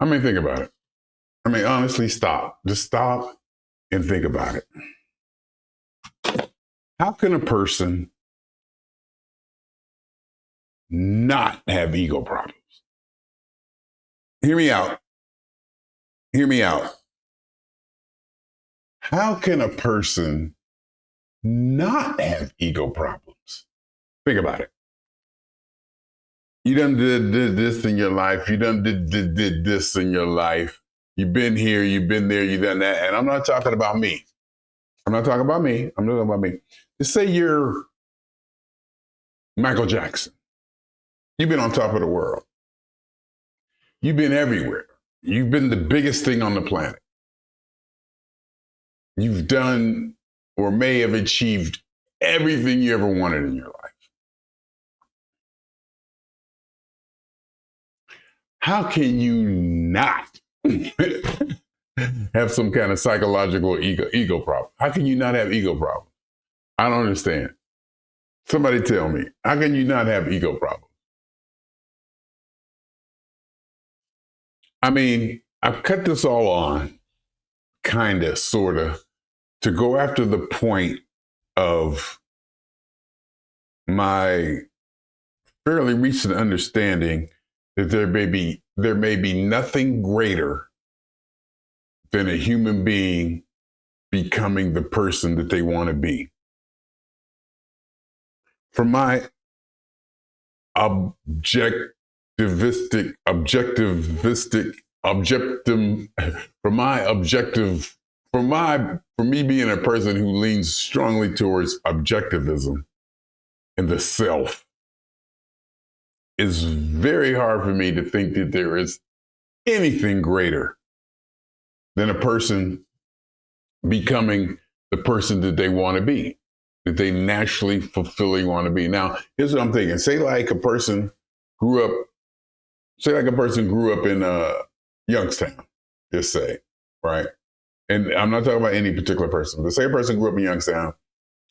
I mean, think about it. I mean, honestly, stop. Just stop and think about it. How can a person not have ego problems? Hear me out. Hear me out. How can a person not have ego problems? Think about it. You done did this in your life. You done did this in your life. You've been here, you've been there, you've done that. And I'm not talking about me. I'm not talking about me. I'm not talking about me. Just say you're Michael Jackson. You've been on top of the world. You've been everywhere. You've been the biggest thing on the planet. You've done or may have achieved everything you ever wanted in your life. How can you not have some kind of psychological ego problem? How can you not have ego problems? I don't understand. Somebody tell me, how can you not have ego problems? I mean, I've cut this all on, kind of, sort of, to go after the point of my fairly recent understanding that there may be nothing greater than a human being becoming the person that they want to be. From my objective, for me being a person who leans strongly towards objectivism and the self, it's very hard for me to think that there is anything greater than a person becoming the person that they want to be, that they naturally fulfilling want to be. Now, here's what I'm thinking. Say like a person grew up in Youngstown, just say, right? And I'm not talking about any particular person, but say a person grew up in Youngstown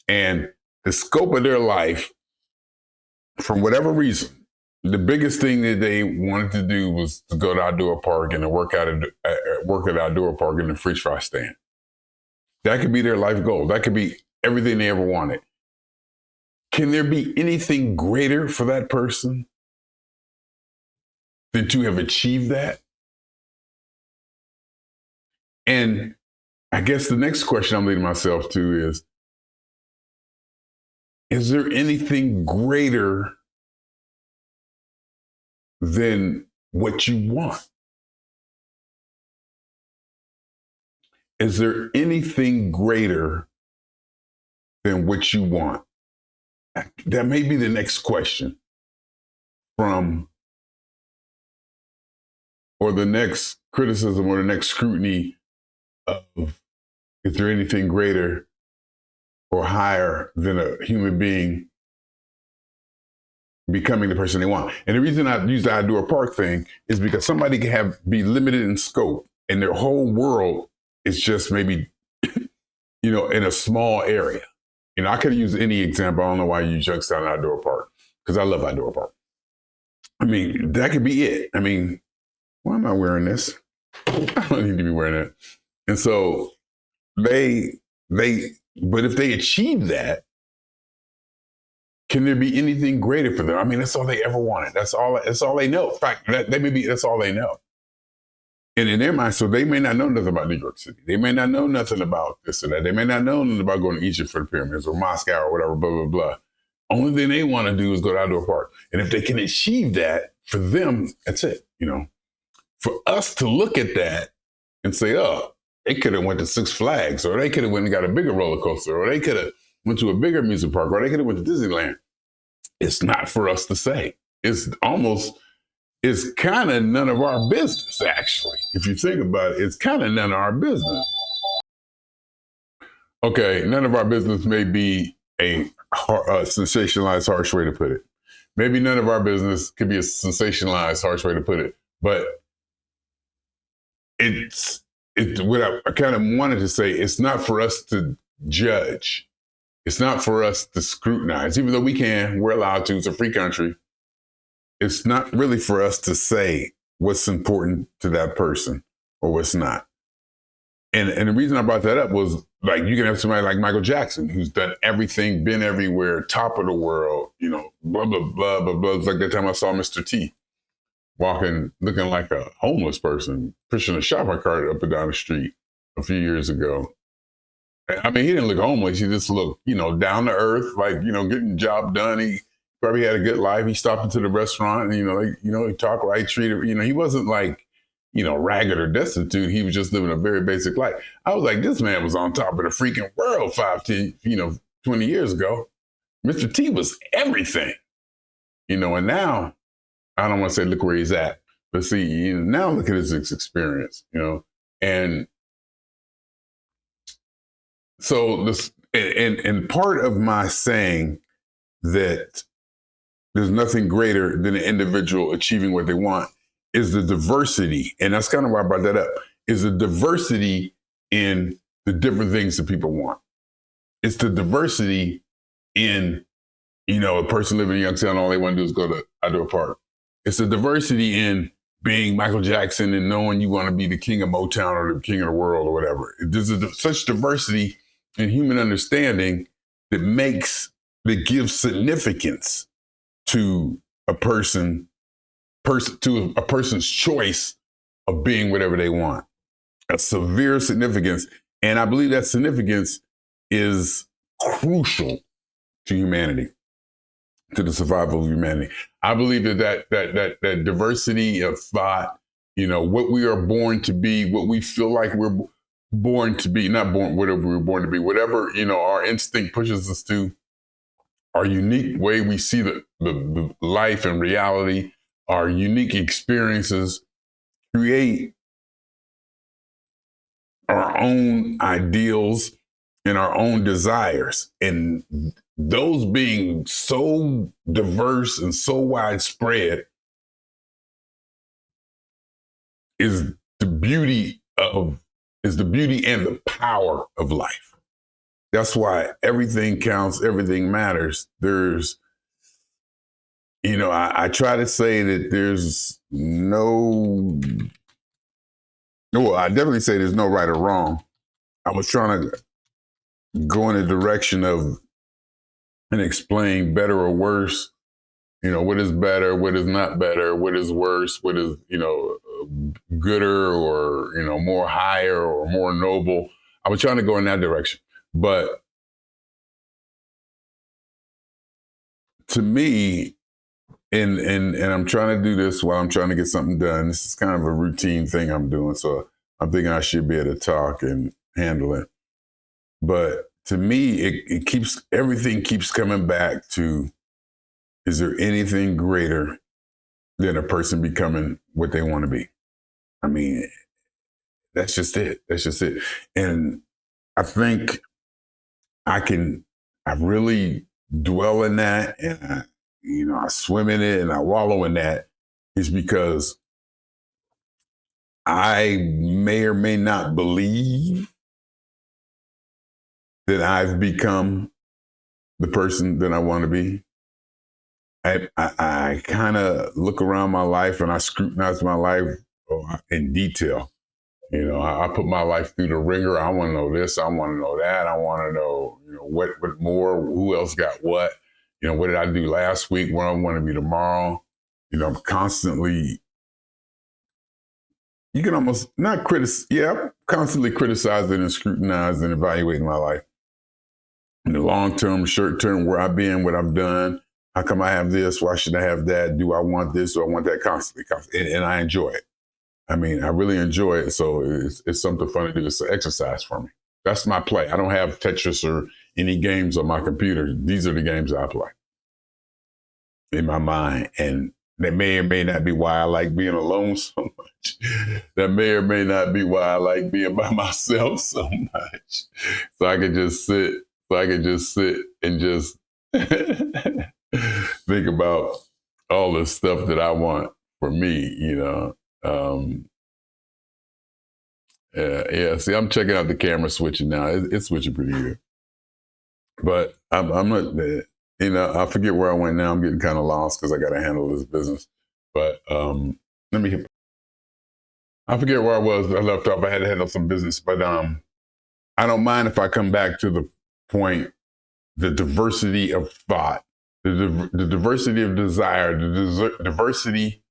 and the scope of their life, for whatever reason, the biggest thing that they wanted to do was to go to outdoor park and to work at outdoor park in the French fry stand. That could be their life goal. That could be everything they ever wanted. Can there be anything greater for that person than to have achieved that? And I guess the next question I'm leading myself to is there anything greater than what you want? Is there anything greater than what you want? That may be the next question or the next criticism or the next scrutiny of, is there anything greater or higher than a human being becoming the person they want? And the reason I use the outdoor park thing is because somebody can be limited in scope and their whole world is just maybe, in a small area. I could use any example. I don't know why you use Youngstown Outdoor Park, because I love outdoor park. I mean, that could be it. I mean, why am I wearing this? I don't need to be wearing it. And so but if they achieve that, can there be anything greater for them? I mean, that's all they ever wanted. That's all they know. In fact, that's all they know. And in their mind, so they may not know nothing about New York City. They may not know nothing about this or that. They may not know nothing about going to Egypt for the pyramids or Moscow or whatever, blah, blah, blah. Only thing they want to do is go to outdoor park. And if they can achieve that, for them, that's it. For us to look at that and say, oh, they could have went to Six Flags, or they could have went and got a bigger roller coaster, or they could have went to a bigger music park, or they could have went to Disneyland. It's not for us to say. It's kind of none of our business, actually. If you think about it, it's kind of none of our business. Okay, none of our business may be a sensationalized, harsh way to put it. Maybe none of our business could be a sensationalized, harsh way to put it. But it's what I kind of wanted to say. It's not for us to judge. It's not for us to scrutinize, even though we're allowed to. It's a free country. It's not really for us to say what's important to that person or what's not. And the reason I brought that up was, like, you can have somebody like Michael Jackson, who's done everything, been everywhere, top of the world, you know, blah, blah, blah, blah, blah. It's like that time I saw Mr. T walking, looking like a homeless person, pushing a shopping cart up and down the street a few years ago. I mean, he didn't look homeless. He just looked, you know, down to earth, like, you know, getting the job done. He probably had a good life. He stopped into the restaurant and, he talked right, treated, he wasn't like, ragged or destitute. He was just living a very basic life. I was like, this man was on top of the freaking world 20 years ago. Mr. T was everything, and now I don't want to say look where he's at, but see, now look at his experience, and so this, and part of my saying that there's nothing greater than an individual achieving what they want is the diversity. And that's kind of why I brought that up, is the diversity in the different things that people want. It's the diversity in, a person living in Youngstown, all they want to do is go to outdoor park. It's the diversity in being Michael Jackson and knowing you want to be the king of Motown or the king of the world or whatever. There's such diversity in human understanding that gives significance to a person's choice of being whatever they want. A severe significance. And I believe that significance is crucial to humanity, to the survival of humanity. I believe that diversity of thought, what we are born to be, what we feel like we're born to be, not born, whatever we're born to be, whatever, our instinct pushes us to, our unique way we see the life and reality, our unique experiences create our own ideals and our own desires. And those being so diverse and so widespread is the beauty and the power of life. That's why everything counts, everything matters. There's, I try to say that there's I definitely say there's no right or wrong. I was trying to go in a direction of and explain better or worse, what is better, what is not better, what is worse, what is, gooder or, more higher or more noble. I was trying to go in that direction. But to me, and I'm trying to do this while I'm trying to get something done. This is kind of a routine thing I'm doing. So I'm thinking I should be able to talk and handle it. But to me, everything keeps coming back to, is there anything greater than a person becoming what they want to be? I mean, that's just it. That's just it. And I think I really dwell in that, and I swim in it and I wallow in that, is because I may or may not believe that I've become the person that I want to be. I kind of look around my life and I scrutinize my life in detail. I put my life through the ringer. I want to know this. I want to know that. I want to know, what more, who else got what, what did I do last week, where I want to be tomorrow. I'm constantly, you can almost not I'm constantly criticizing and scrutinizing and evaluating my life. In the long term, short term, where I've been, what I've done, how come I have this, why should I have that, do I want this, do I want that, constantly. And I enjoy it. I mean, I really enjoy it. So it's something fun to do. It's an exercise for me. That's my play. I don't have Tetris or any games on my computer. These are the games I play in my mind. And that may or may not be why I like being alone so much. That may or may not be why I like being by myself so much. So I could just sit and just think about all the stuff that I want for me, see, I'm checking out the camera switching now. It's switching pretty good. But I'm not, I forget where I went now. I'm getting kind of lost because I got to handle this business. But let me I forget where I was. I left off. I had to head up some business, but I don't mind if I come back to the point, the diversity of thought, the diversity of desire, the diversity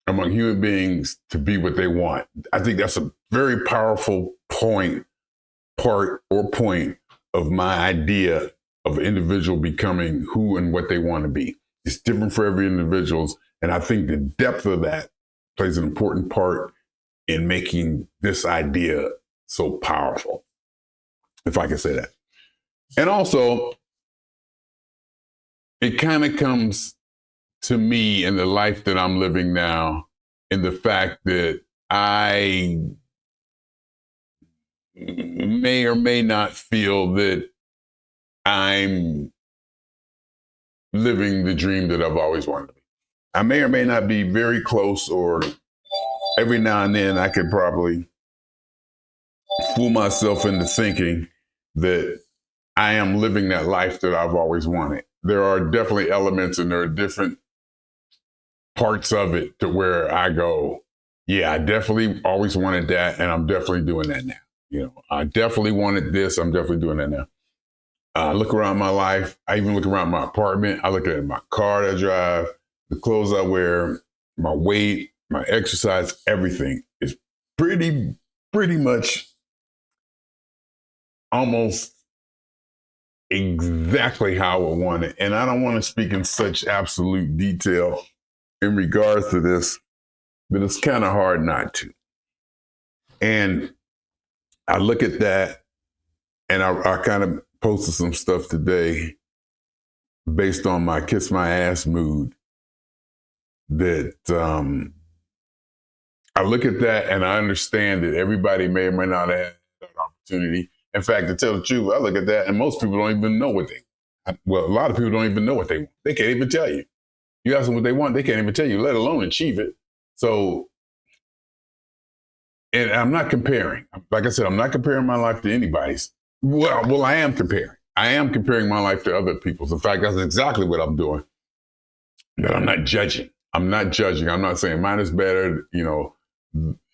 among human beings to be what they want. I think that's a very powerful point of my idea of an individual becoming who and what they want to be. It's different for every individual. And I think the depth of that plays an important part in making this idea so powerful, if I can say that. And also, it kind of comes to me in the life that I'm living now, in the fact that I may or may not feel that I'm living the dream that I've always wanted to be. I may or may not be very close, or every now and then I could probably fool myself into thinking that I am living that life that I've always wanted. There are definitely elements and there are different parts of it to where I go, yeah, I definitely always wanted that, and I'm definitely doing that now. You know, I definitely wanted this, I'm definitely doing that now. I look around my life. I even look around my apartment. I look at my car that I drive, the clothes I wear, my weight, my exercise, everything is pretty much almost exactly how I want it. And I don't want to speak in such absolute detail in regards to this, but it's kind of hard not to. And I look at that, and I kind of posted some stuff today based on my kiss my ass mood, that I look at that and I understand that everybody may or may not have that opportunity. In fact, to tell the truth, I look at that and most people don't even know what a lot of people don't even know what they want. They can't even tell you. You ask them what they want, they can't even tell you, let alone achieve it. So, and I'm not comparing. Like I said, I'm not comparing my life to anybody's. Well, I am comparing. I am comparing my life to other people's. In fact, that's exactly what I'm doing. But I'm not judging. I'm not judging. I'm not saying mine is better.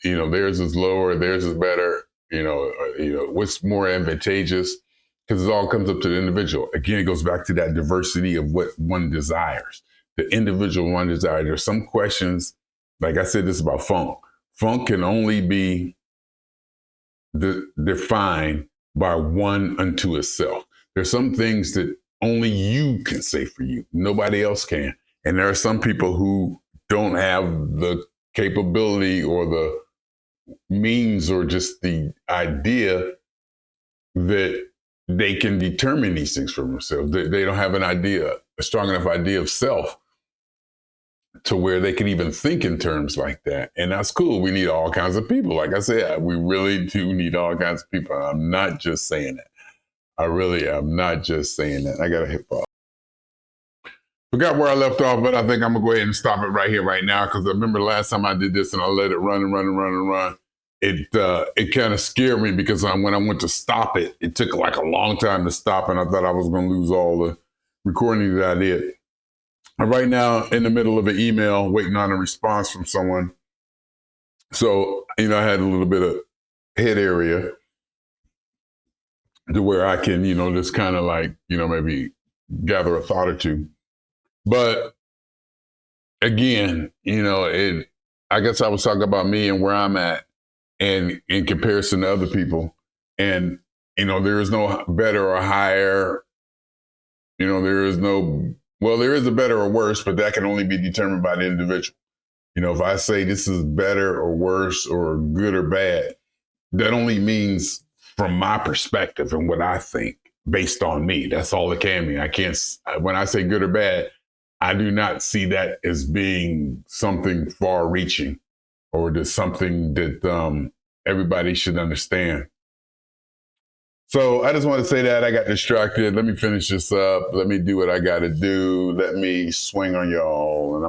Theirs is lower. Theirs is better. What's more advantageous? Because it all comes up to the individual. Again, it goes back to that diversity of what one desires. The individual one desires. There's some questions. Like I said, this is about funk. Funk can only be defined by one unto itself. There's some things that only you can say for you. Nobody else can. And there are some people who don't have the capability or the means or just the idea that they can determine these things for themselves. They don't have a strong enough idea of self to where they can even think in terms like that. And that's cool. We need all kinds of people. Like I said, we really do need all kinds of people. I'm not just saying that. I really am not just saying that. I got to hit pause. Forgot where I left off, but I think I'm going to go ahead and stop it right here, right now, because I remember the last time I did this and I let it run and run and run and run. It kind of scared me because when I went to stop it, it took like a long time to stop, and I thought I was going to lose all the recording that I did. I'm right now in the middle of an email waiting on a response from someone. So, I had a little bit of head area to where I can, just kind of like, maybe gather a thought or two. But again, I guess I was talking about me and where I'm at, and in comparison to other people. And, there is no better or higher, there is a better or worse, but that can only be determined by the individual. If I say this is better or worse or good or bad, that only means from my perspective and what I think based on me. That's all it can mean. When I say good or bad, I do not see that as being something far reaching or just something that everybody should understand. So I just want to say that I got distracted. Let me finish this up. Let me do what I got to do. Let me swing on y'all. And